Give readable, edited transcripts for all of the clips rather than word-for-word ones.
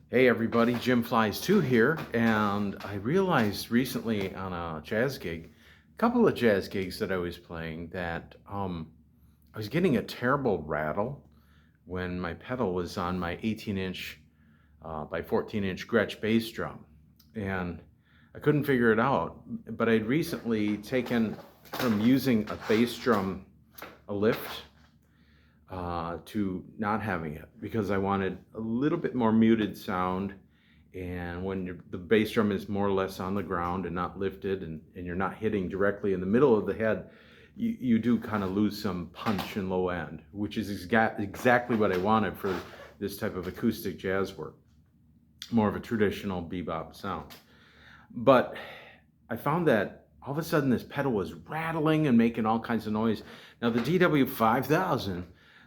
Hey everybody, Jim Flies 2 here, and I realized recently on a jazz gig, a couple of jazz gigs that I was playing, that I was getting a terrible rattle when my pedal was on my 18-inch by 14-inch Gretsch bass drum, and I couldn't figure it out. But I'd recently taken from using a bass drum, a lift, to not having it because I wanted a little bit more muted sound. And when the bass drum is more or less on the ground and not lifted, and you're not hitting directly in the middle of the head, you do kind of lose some punch and low end, which is exactly what I wanted for this type of acoustic jazz work, more of a traditional bebop sound. But I found that all of a sudden this pedal was rattling and making all kinds of noise. Now the DW5000,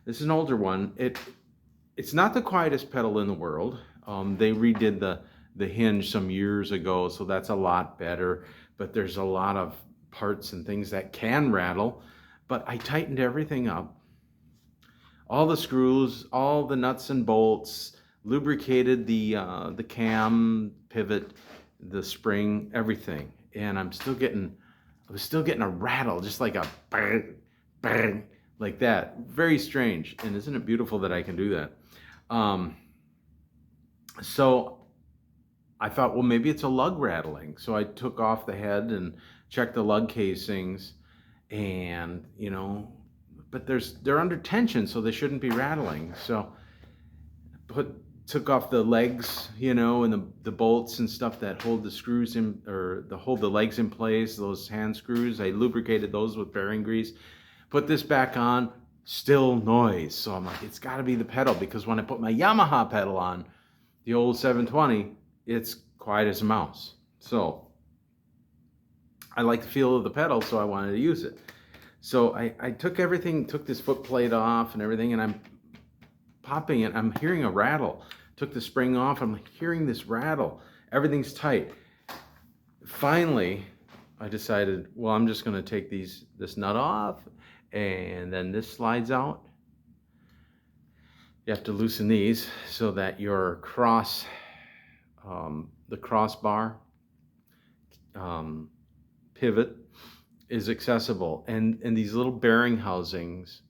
this is an older one. It's not the quietest pedal in the world. They redid the hinge some years ago, so that's a lot better. But there's a lot of parts and things that can rattle. But I tightened everything up, all the screws, all the nuts and bolts, lubricated the cam, pivot, the spring, everything, and I was still getting a rattle, just like a bang, bang, like that. Very strange. And isn't it beautiful that I can do that? So I thought, well, maybe it's a lug rattling. So I took off the head and checked the lug casings, and but they're under tension, so they shouldn't be rattling. So took off the legs, and the bolts and stuff that hold the screws in, or hold the legs in place, those hand screws. I lubricated those with bearing grease. Put this back on, still noise. So I'm like, it's got to be the pedal, because when I put my Yamaha pedal on, the old 720, it's quiet as a mouse. So I like the feel of the pedal, so I wanted to use it. So I took this foot plate off and everything, and I'm popping it. I'm hearing a rattle. Took the spring off. I'm hearing this rattle. Everything's tight. Finally, I decided, well, I'm just going to take this nut off, and then this slides out. You have to loosen these so that your the crossbar pivot is accessible, and these little bearing housings,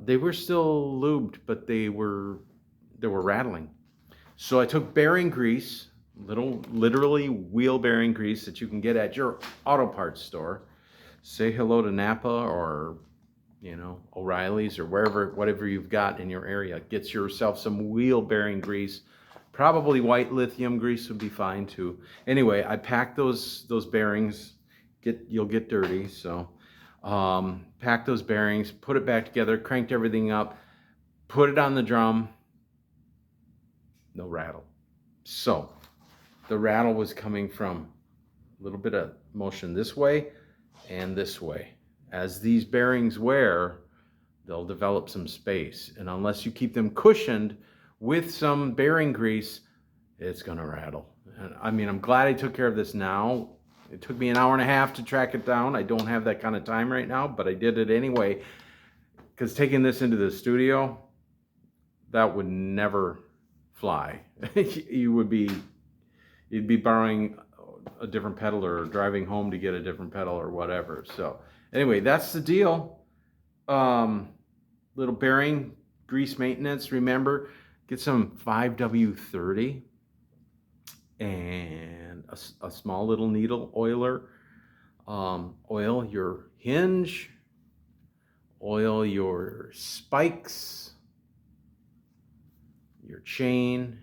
they were still lubed, but they were rattling. So I took bearing grease, literally wheel bearing grease that you can get at your auto parts store. Say hello to Napa, or O'Reilly's, or whatever you've got in your area. Get yourself some wheel bearing grease. Probably white lithium grease would be fine too. Anyway, I packed those bearings. You'll get dirty, so pack those bearings, put it back together, cranked everything up, put it on the drum. No rattle. So the rattle was coming from a little bit of motion this way and this way. As these bearings wear, they'll develop some space, and unless you keep them cushioned with some bearing grease, it's gonna rattle. And I mean, I'm glad I took care of this now. It took me an hour and a half to track it down. I don't have that kind of time right now, but I did it anyway, because taking this into the studio, that would never fly. You'd be borrowing a different pedal, or driving home to get a different pedal, or whatever. So anyway, that's the deal. Little bearing grease maintenance. Remember, get some 5W30 and a small little needle oiler. Oil your hinge, oil your spikes, your chain,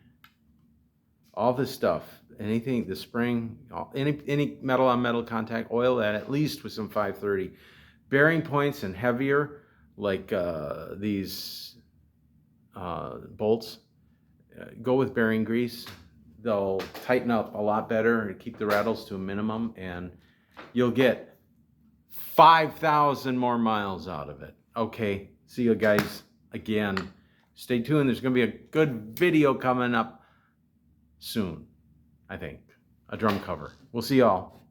all this stuff. Anything, the spring, any metal on metal contact, oil that at least with some 530. Bearing points and heavier, like these bolts, go with bearing grease. They'll tighten up a lot better and keep the rattles to a minimum, and you'll get 5,000 more miles out of it. Okay, see you guys again. Stay tuned. There's going to be a good video coming up soon, I think. A drum cover. We'll see y'all.